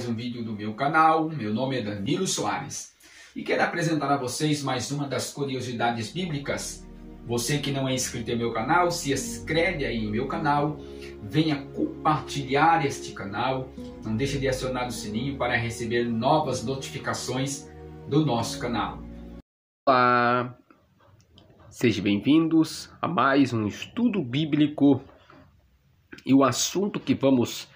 mais um vídeo do meu canal. Meu nome é Danilo Soares e quero apresentar a vocês mais uma das curiosidades bíblicas. Você que não é inscrito em meu canal, se inscreve aí em meu canal, venha compartilhar este canal, não deixe de acionar o sininho para receber novas notificações do nosso canal. Olá, sejam bem-vindos a mais um estudo bíblico e o assunto que vamos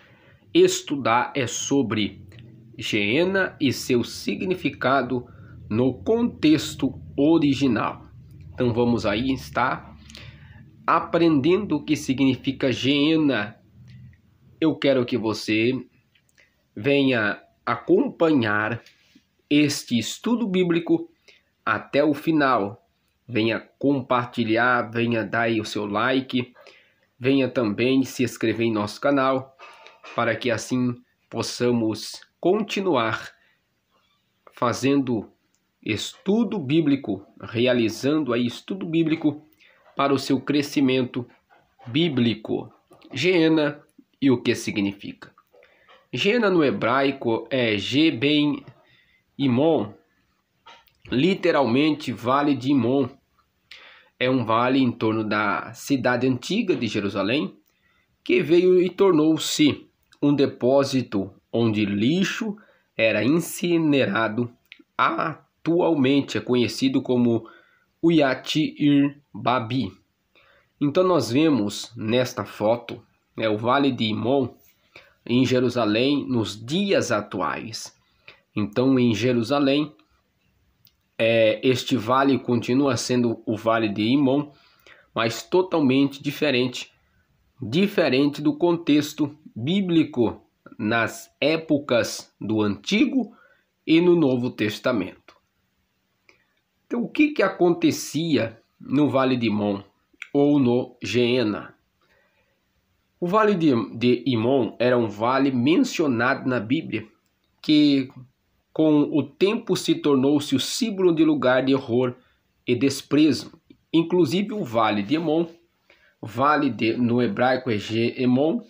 estudar é sobre Geena e seu significado no contexto original. Então vamos aí estar aprendendo o que significa Geena. Eu quero que você venha acompanhar este estudo bíblico até o final. Venha compartilhar, venha dar aí o seu like, venha também se inscrever em nosso canal, para que assim possamos continuar fazendo estudo bíblico, realizando aí estudo bíblico para o seu crescimento bíblico. Geena e o que significa? Geena no hebraico é Ge-ben Imon, literalmente Vale de Imon. É um vale em torno da cidade antiga de Jerusalém, que veio e tornou-se um depósito onde lixo era incinerado. Atualmente é conhecido como Uyat-ir Babi. Então nós vemos nesta foto o Vale de Imon em Jerusalém nos dias atuais. Então em Jerusalém este vale continua sendo o Vale de Imon, mas totalmente diferente do contexto bíblico nas épocas do Antigo e no Novo Testamento. Então, o que acontecia no Vale de Imon ou no Geena? O Vale de Imon era um vale mencionado na Bíblia que com o tempo se tornou-se o símbolo de lugar de horror e desprezo. Inclusive o Vale de Imon, no hebraico é Ge-emon,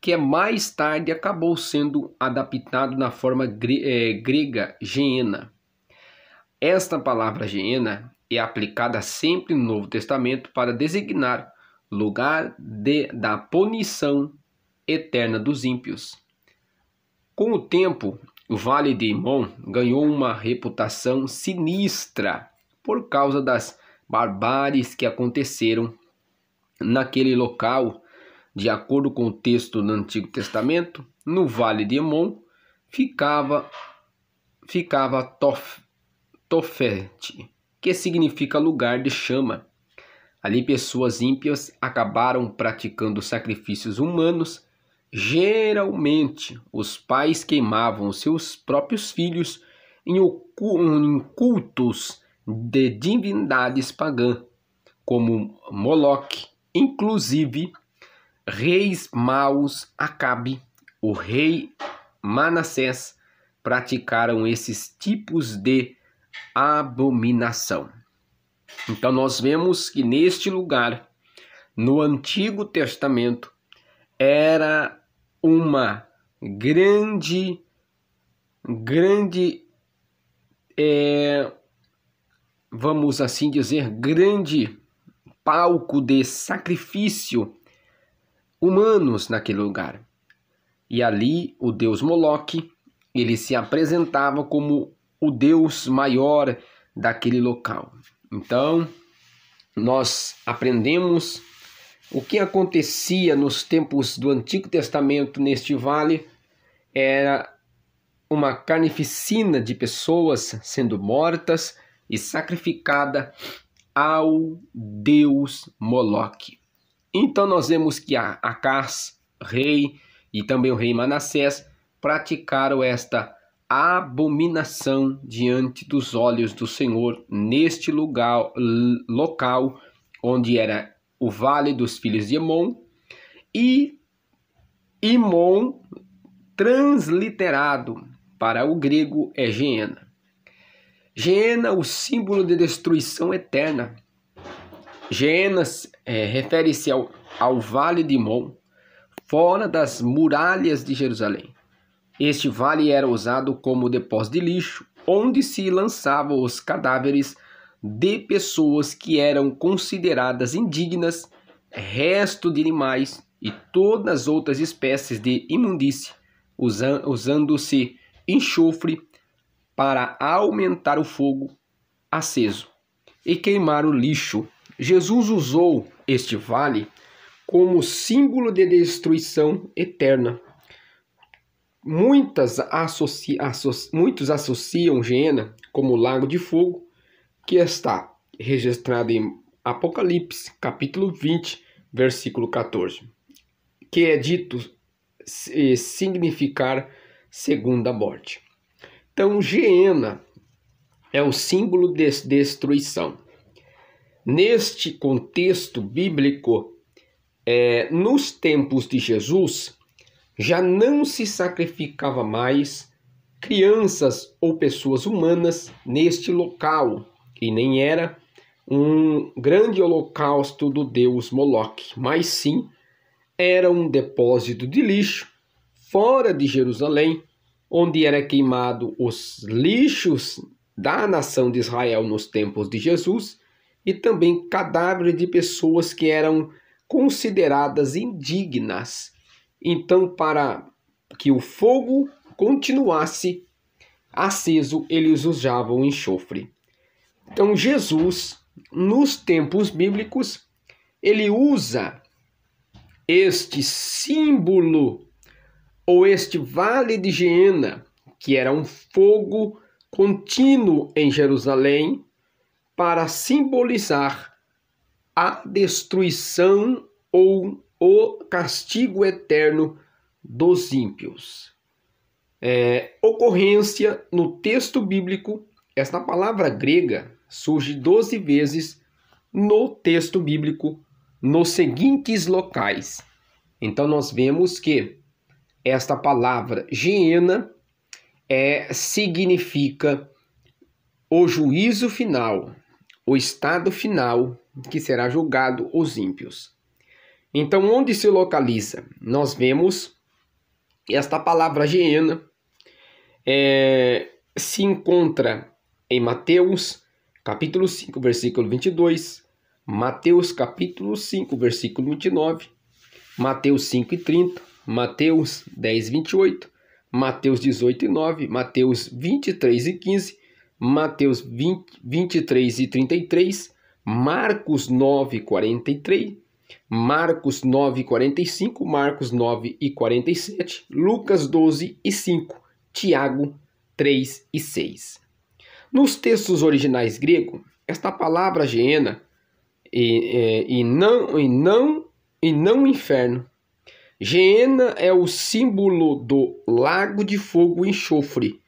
que mais tarde acabou sendo adaptado na forma grega Geena. Esta palavra Geena é aplicada sempre no Novo Testamento para designar lugar da punição eterna dos ímpios. Com o tempo, o Vale de Imon ganhou uma reputação sinistra por causa das barbáries que aconteceram naquele local. De acordo com o texto do Antigo Testamento, no Vale de Imon ficava Tofete, que significa lugar de chama. Ali pessoas ímpias acabaram praticando sacrifícios humanos. Geralmente, os pais queimavam seus próprios filhos em cultos de divindades pagãs, como Moloque. Inclusive, reis maus, Acabe, o rei Manassés, praticaram esses tipos de abominação. Então nós vemos que neste lugar, no Antigo Testamento, era uma grande vamos assim dizer, grande palco de sacrifício humanos naquele lugar. E ali o deus Moloque, ele se apresentava como o deus maior daquele local. Então, nós aprendemos o que acontecia nos tempos do Antigo Testamento neste vale. Era uma carnificina de pessoas sendo mortas e sacrificada ao deus Moloque. Então nós vemos que Acaz, rei, e também o rei Manassés praticaram esta abominação diante dos olhos do Senhor neste local onde era o Vale dos Filhos de Imon, e Imon transliterado para o grego é Geena. Geena, o símbolo de destruição eterna. Geena refere-se ao Vale de Imon, fora das muralhas de Jerusalém, Este vale era usado como depósito de lixo, onde se lançavam os cadáveres de pessoas que eram consideradas indignas, resto de animais e todas as outras espécies de imundície, usando-se enxofre para aumentar o fogo aceso e queimar o lixo. Jesus usou este vale como símbolo de destruição eterna. Muitos associam Geena como lago de fogo, que está registrado em Apocalipse, capítulo 20, versículo 14, que é dito significar segunda morte. Então, Geena é o símbolo de destruição. Neste contexto bíblico, nos tempos de Jesus, já não se sacrificava mais crianças ou pessoas humanas neste local, e nem era um grande holocausto do deus Moloque, mas sim era um depósito de lixo fora de Jerusalém, onde era queimado os lixos da nação de Israel nos tempos de Jesus e também cadáveres de pessoas que eram consideradas indignas. Então, para que o fogo continuasse aceso, eles usavam enxofre. Então, Jesus, nos tempos bíblicos, ele usa este símbolo ou este vale de Geena, que era um fogo contínuo em Jerusalém, para simbolizar a destruição ou o castigo eterno dos ímpios. Ocorrência no texto bíblico, esta palavra grega surge 12 vezes no texto bíblico, nos seguintes locais. Então nós vemos que esta palavra Geena significa o juízo final, o estado final que será julgado os ímpios. Então, onde se localiza? Nós vemos esta palavra Geena se encontra em Mateus, capítulo 5, versículo 22, Mateus, capítulo 5, versículo 29, Mateus 5 e 30, Mateus 10, 28, Mateus 18 e 9, Mateus 23 e 15, Mateus 23 e 33, Marcos 9, 43, Marcos 9, 45, Marcos 9 e 47, Lucas 12 e 5, Tiago 3 e 6. Nos textos originais grego, esta palavra Geena e não inferno. Geena é o símbolo do lago de fogo e enxofre,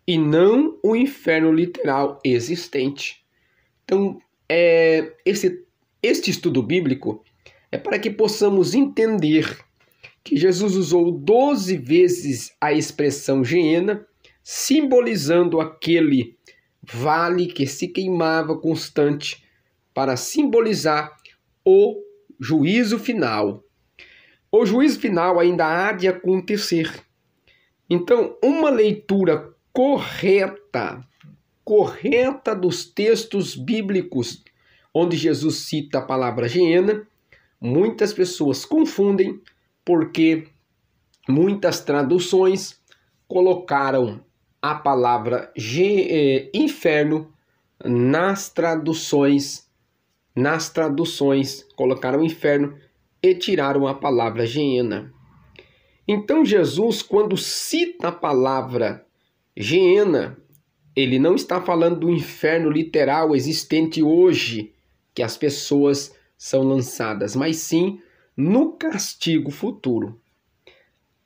e não o inferno literal existente. Então, este estudo bíblico é para que possamos entender que Jesus usou 12 vezes a expressão Geena, simbolizando aquele vale que se queimava constante, para simbolizar o juízo final. O juízo final ainda há de acontecer. Então, uma leitura correta dos textos bíblicos onde Jesus cita a palavra Geena, muitas pessoas confundem porque muitas traduções colocaram a palavra inferno nas traduções colocaram inferno e tiraram a palavra Geena. Então Jesus, quando cita a palavra Geena, ele não está falando do inferno literal existente hoje, que as pessoas são lançadas, mas sim no castigo futuro.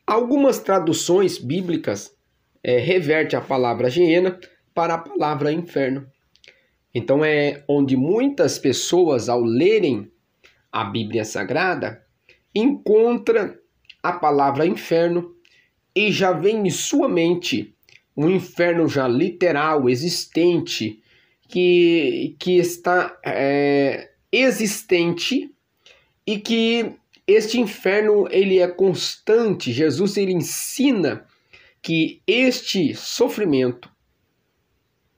Algumas traduções bíblicas revertem a palavra Geena para a palavra inferno. Então é onde muitas pessoas, ao lerem a Bíblia Sagrada, encontram a palavra inferno e já vem em sua mente um inferno já literal, existente, que está existente e que este inferno ele é constante. Jesus ele ensina que este sofrimento,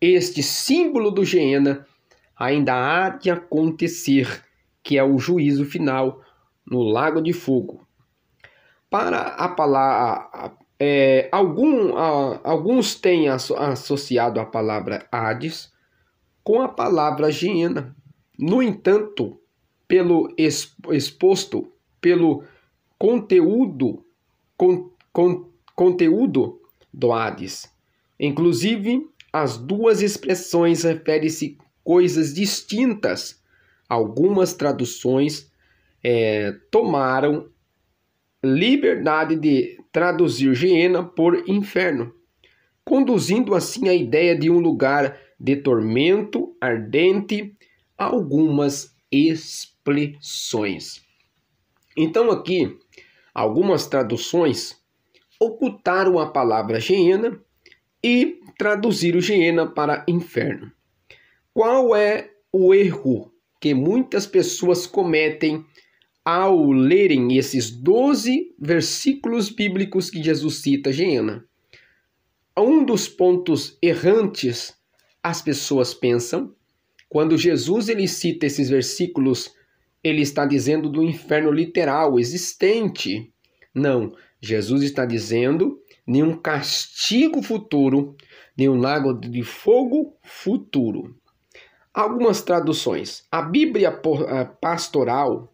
este símbolo do Geena, ainda há de acontecer, que é o juízo final no lago de fogo. Para a palavra, alguns têm associado a palavra Hades com a palavra Geena. No entanto, pelo exposto, pelo conteúdo do Hades, inclusive as duas expressões referem-se coisas distintas. Algumas traduções tomaram liberdade de traduzir Geena por inferno, conduzindo assim a ideia de um lugar de tormento ardente a algumas expressões. Então aqui, algumas traduções ocultaram a palavra Geena e traduziram Geena para inferno. Qual é o erro que muitas pessoas cometem ao lerem esses 12 versículos bíblicos que Jesus cita Geena? Um dos pontos errantes as pessoas pensam, quando Jesus ele cita esses versículos, ele está dizendo do inferno literal, existente. Não, Jesus está dizendo de um castigo futuro, de um lago de fogo futuro. Algumas traduções. A Bíblia pastoral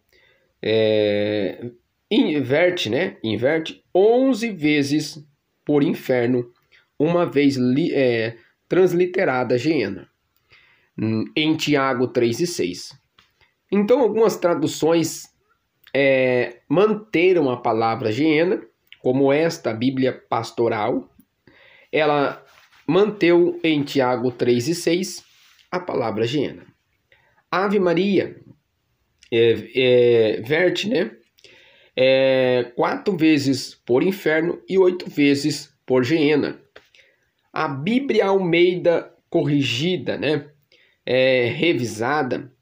inverte 11 vezes por inferno, uma vez transliterada Geena, em Tiago 3 e 6. Então, algumas traduções manteram a palavra Geena, como esta Bíblia pastoral. Ela manteve em Tiago 3 e 6 a palavra Geena. Ave Maria verte 4 vezes por inferno e 8 vezes por Geena. A Bíblia Almeida corrigida, revisada,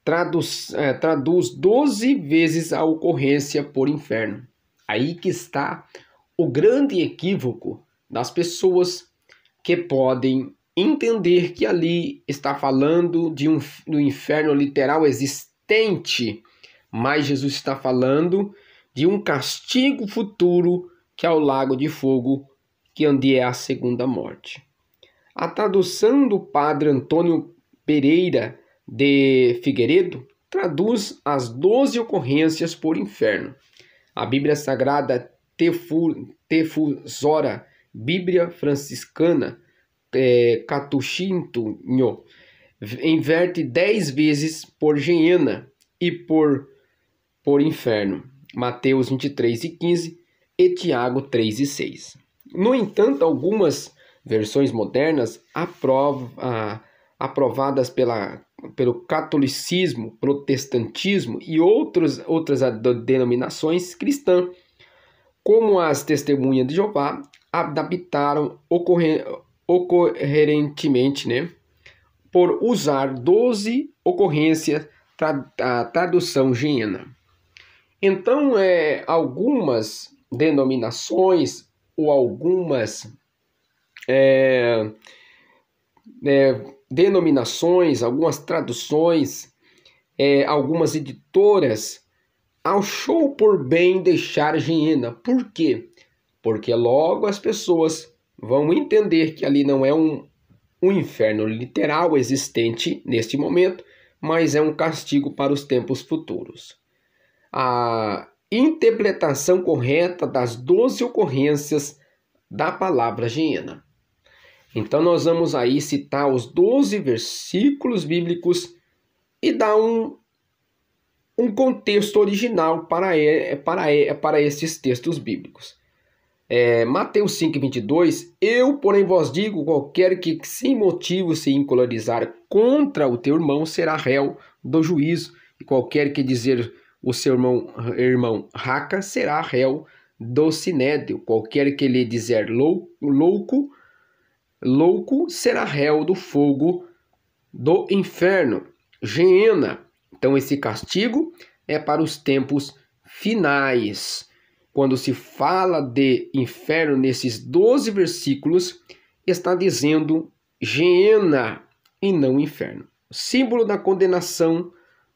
traduz 12 vezes a ocorrência por inferno. Aí que está o grande equívoco das pessoas que podem entender que ali está falando do inferno literal existente, mas Jesus está falando de um castigo futuro, que é o lago de fogo, que onde é a segunda morte. A tradução do padre Antônio Pereira de Figueiredo traduz as 12 ocorrências por inferno. A Bíblia Sagrada Tefusora, Bíblia Franciscana, Catuchinto, inverte 10 vezes por Geena e por inferno. Mateus 23 e 15 e Tiago 3 e 6. No entanto, algumas versões modernas aprovadas pelo catolicismo, protestantismo e outras denominações cristãs, como as Testemunhas de Jeová, adaptaram ocorrentemente, por usar 12 ocorrências a tradução Geena. Então, algumas denominações ou algumas denominações, algumas traduções, algumas editoras achou por bem deixar Geena. Por quê? Porque logo as pessoas vão entender que ali não é um inferno literal existente neste momento, mas é um castigo para os tempos futuros. A interpretação correta das 12 ocorrências da palavra Geena. Então nós vamos aí citar os 12 versículos bíblicos e dar um contexto original para esses textos bíblicos. Mateus 5:22, eu, porém, vos digo, qualquer que sem motivo se encolarizar contra o teu irmão será réu do juízo, e qualquer que dizer o seu irmão raca será réu do sinédrio, qualquer que lhe dizer louco será réu do fogo do inferno, Geena. Então esse castigo é para os tempos finais. quando se fala de inferno nesses 12 versículos, está dizendo Geena e não inferno. Símbolo da condenação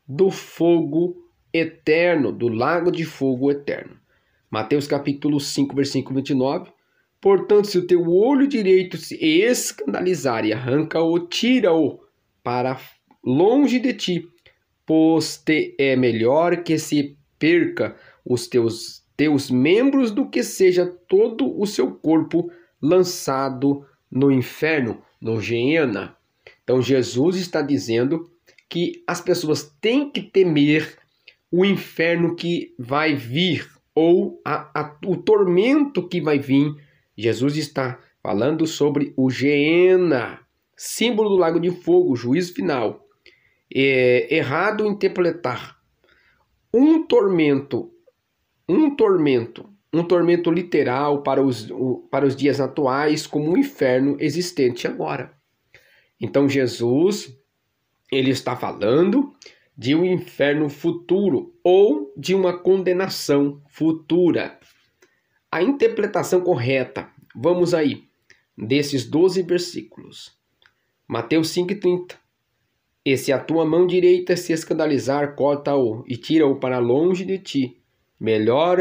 do fogo eterno, do lago de fogo eterno. Mateus capítulo 5, versículo 29. Portanto, se o teu olho direito se escandalizar e arranca-o, tira-o para longe de ti, pois te é melhor que se perca os teus membros do que seja todo o seu corpo lançado no inferno, no Geena. Então, Jesus está dizendo que as pessoas têm que temer o inferno que vai vir, ou o tormento que vai vir. Jesus está falando sobre o Geena, símbolo do lago de fogo, juízo final. É errado interpretar um tormento literal para os dias atuais como um inferno existente agora. Então Jesus, ele está falando de um inferno futuro ou de uma condenação futura. A interpretação correta, vamos aí, desses 12 versículos. Mateus 5,30. E se a tua mão direita se escandalizar, corta-o e tira-o para longe de ti. Melhor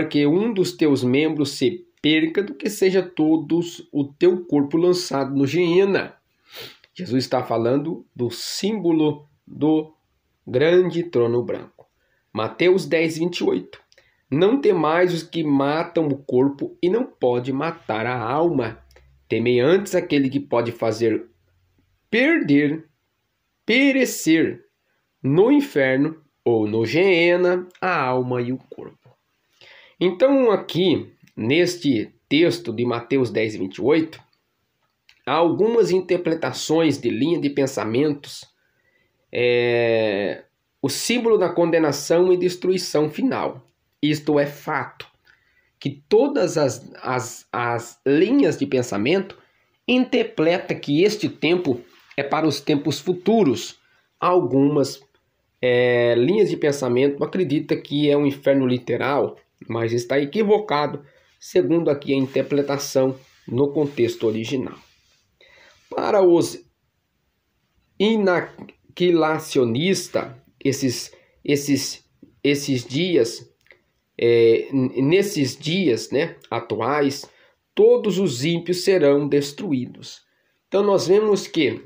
que um dos teus membros se perca do que seja todos o teu corpo lançado no Geena. Jesus está falando do símbolo do grande trono branco. Mateus 10, 28. Não temais os que matam o corpo e não pode matar a alma. Temei antes aquele que pode fazer perecer no inferno ou no Geena a alma e o corpo. Então aqui, neste texto de Mateus 10, 28, há algumas interpretações de linha de pensamentos, o símbolo da condenação e destruição final. Isto é fato, que todas as linhas de pensamento interpretam que este tempo é para os tempos futuros. Algumas linhas de pensamento acreditam que é um inferno literal, mas está equivocado, segundo aqui a interpretação no contexto original. Para os inaquilacionistas, nesses dias atuais, todos os ímpios serão destruídos. Então nós vemos que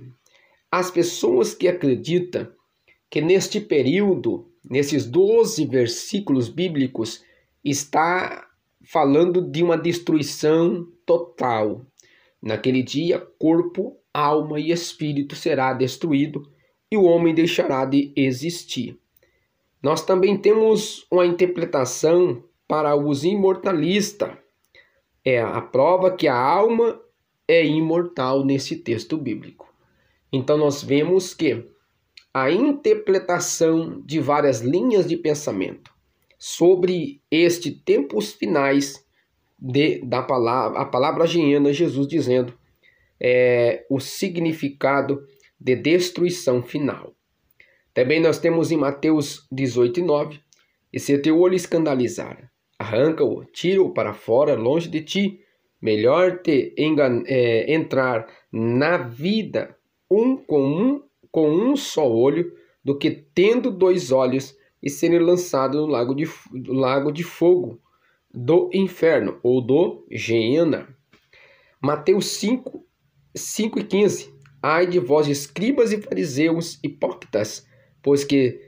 as pessoas que acreditam que neste período, nesses 12 versículos bíblicos, está falando de uma destruição total. Naquele dia, corpo, alma e espírito será destruído e o homem deixará de existir. Nós também temos uma interpretação para os imortalistas. É a prova que a alma é imortal nesse texto bíblico. Então nós vemos que a interpretação de várias linhas de pensamento sobre este tempos finais a palavra Geena, Jesus dizendo o significado de destruição final. Também nós temos em Mateus 18:9, e se teu olho escandalizar, arranca-o, tira-o para fora, longe de ti. Melhor te entrar na vida com um só olho do que tendo 2 olhos e serem lançados no lago de fogo do inferno ou do Geena. Mateus 5:15. Ai de vós, escribas e fariseus hipócritas, pois que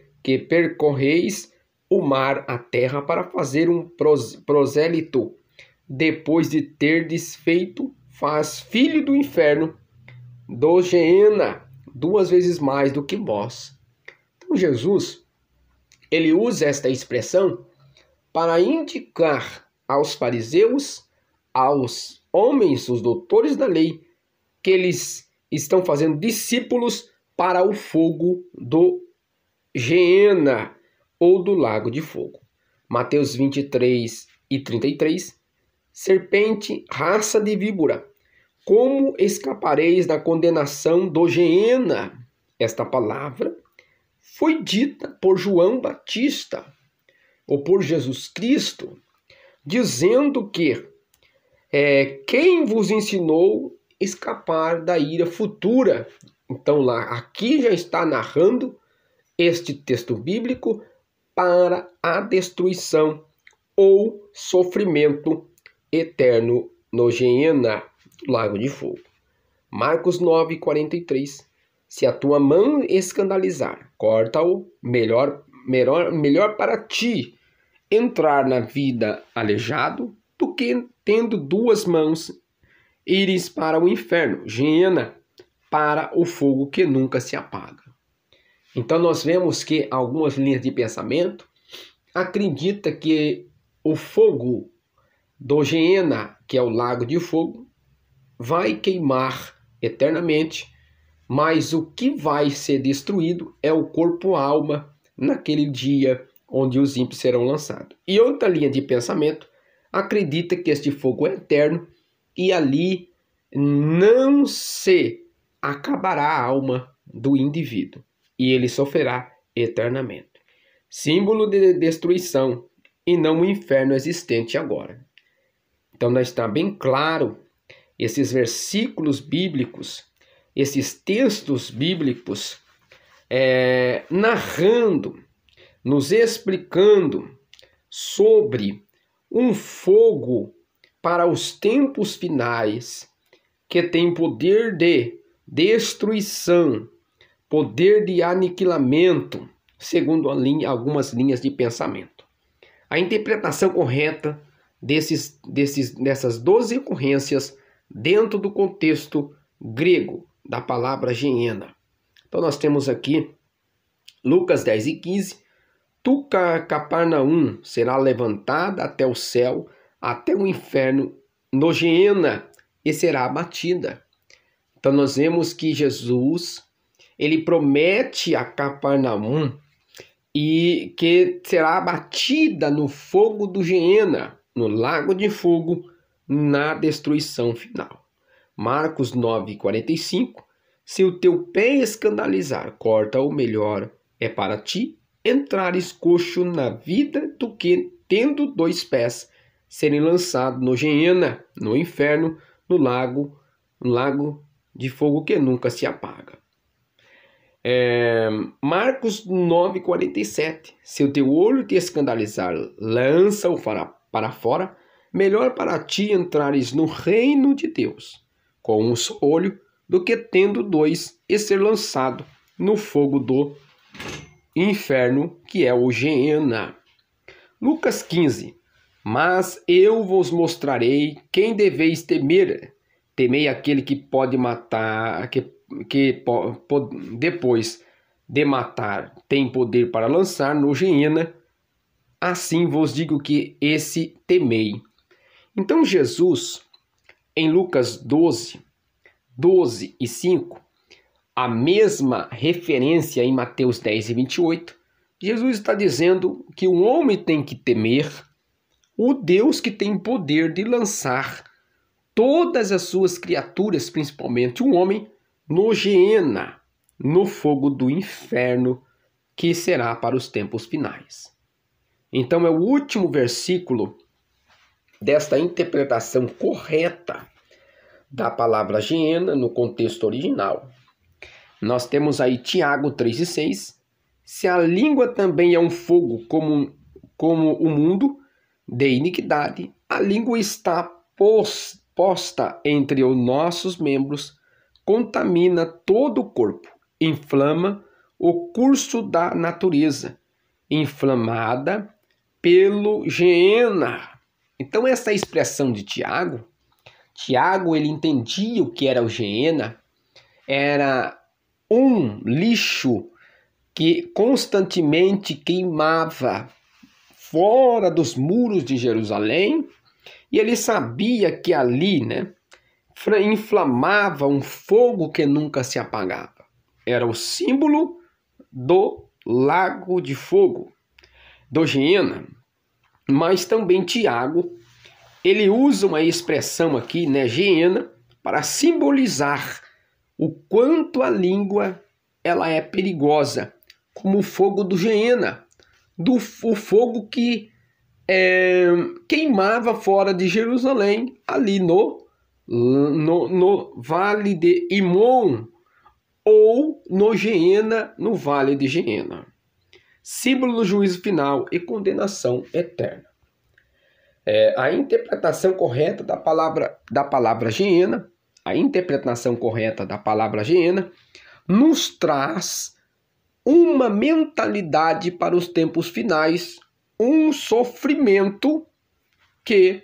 percorreis o mar, a terra, para fazer um prosélito, depois de ter desfeito, faz filho do inferno, do Geena, 2 vezes mais do que vós. Então Jesus, ele usa esta expressão para indicar aos fariseus, aos homens, os doutores da lei, que eles estão fazendo discípulos para o fogo do Geena ou do lago de fogo. Mateus 23:33. Serpente, raça de víbora, como escapareis da condenação do Geena? Esta palavra foi dita por João Batista, ou por Jesus Cristo, dizendo que quem vos ensinou a escapar da ira futura. Então lá, aqui já está narrando este texto bíblico para a destruição ou sofrimento eterno no Geena, lago de fogo. Marcos 9:43. Se a tua mão escandalizar, corta-o, melhor para ti entrar na vida aleijado do que tendo duas mãos ires para o inferno, Geena, para o fogo que nunca se apaga. Então nós vemos que algumas linhas de pensamento acreditam que o fogo do Geena, que é o lago de fogo, vai queimar eternamente, mas o que vai ser destruído é o corpo-alma naquele dia onde os ímpios serão lançados. E outra linha de pensamento acredita que este fogo é eterno e ali não se acabará a alma do indivíduo e ele sofrerá eternamente. Símbolo de destruição e não o inferno existente agora. Então está bem claro esses versículos bíblicos, esses textos bíblicos narrando, nos explicando sobre um fogo para os tempos finais que tem poder de destruição, poder de aniquilamento, segundo algumas linhas de pensamento. A interpretação correta dessas 12 ocorrências dentro do contexto grego da palavra Geena. Então nós temos aqui Lucas 10:15. Tu, Cafarnaum, será levantada até o céu, até o inferno, no Geena, e será abatida. Então nós vemos que Jesus, ele promete a Cafarnaum e que será abatida no fogo do Geena, no lago de fogo, na destruição final. Marcos 9:45. Se o teu pé escandalizar, corta-o, melhor é para ti entrares coxo na vida do que, tendo 2 pés, serem lançados no Geena, no inferno, no lago de fogo que nunca se apaga. Marcos 9:47. Se o teu olho te escandalizar, lança-o para fora, melhor para ti entrares no reino de Deus com um só olho, do que tendo 2 e ser lançado no fogo do inferno, que é o Geena. Lucas 15. Mas eu vos mostrarei quem deveis temer. Temei aquele que pode matar, que depois de matar tem poder para lançar no Geena. Assim vos digo que esse temei. Então Jesus, em Lucas 12:5, a mesma referência em Mateus 10:28, Jesus está dizendo que o homem tem que temer o Deus que tem poder de lançar todas as suas criaturas, principalmente o homem, no Geena, no fogo do inferno, que será para os tempos finais. Então é o último versículo desta interpretação correta da palavra Geena no contexto original. Nós temos aí Tiago 3:6. Se a língua também é um fogo como o mundo de iniquidade, a língua está posta entre os nossos membros, contamina todo o corpo, inflama o curso da natureza, inflamada pelo Geena. Então essa expressão de Tiago, ele entendia o que era o Geena, era um lixo que constantemente queimava fora dos muros de Jerusalém, e ele sabia que ali, inflamava um fogo que nunca se apagava. Era o símbolo do lago de fogo, do Geena. Mas também Tiago, ele usa uma expressão aqui, Geena, para simbolizar o quanto a língua ela é perigosa, como o fogo do Geena, o fogo que queimava fora de Jerusalém, ali no vale de Imon, ou no Geena, no vale de Geena. Símbolo do juízo final e condenação eterna. A interpretação correta da palavra Geena, nos traz uma mentalidade para os tempos finais, um sofrimento que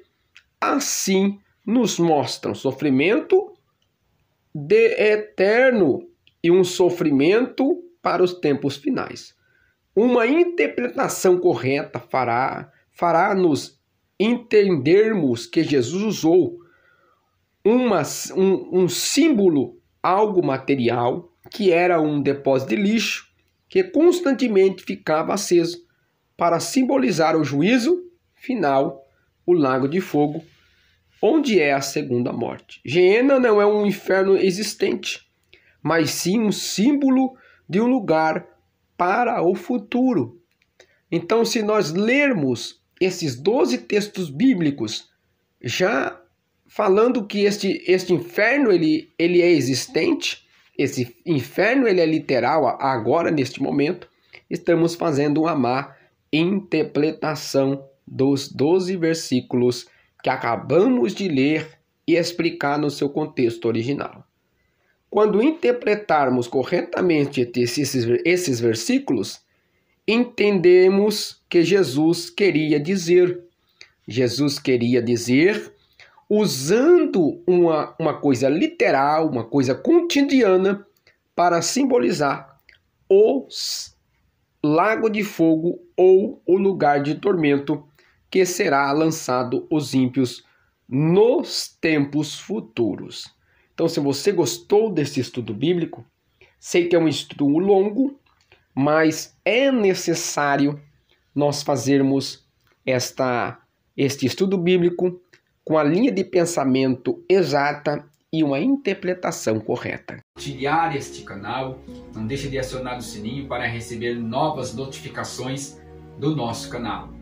assim nos mostra um sofrimento eterno e um sofrimento para os tempos finais. Uma interpretação correta fará-nos entendermos que Jesus usou um símbolo, algo material, que era um depósito de lixo, que constantemente ficava aceso, para simbolizar o juízo final, o lago de fogo, onde é a segunda morte. Geena não é um inferno existente, mas sim um símbolo de um lugar para o futuro. Então, se nós lermos esses 12 textos bíblicos, já falando que este inferno ele é existente, esse inferno ele é literal agora, neste momento, estamos fazendo uma má interpretação dos 12 versículos que acabamos de ler e explicar no seu contexto original. Quando interpretarmos corretamente esses versículos, entendemos que Jesus queria dizer, usando uma coisa literal, uma coisa cotidiana, para simbolizar o lago de fogo ou o lugar de tormento que será lançado os ímpios nos tempos futuros. Então, se você gostou desse estudo bíblico, sei que é um estudo longo, mas é necessário nós fazermos este estudo bíblico com a linha de pensamento exata e uma interpretação correta. Compartilhar este canal, não deixe de acionar o sininho para receber novas notificações do nosso canal.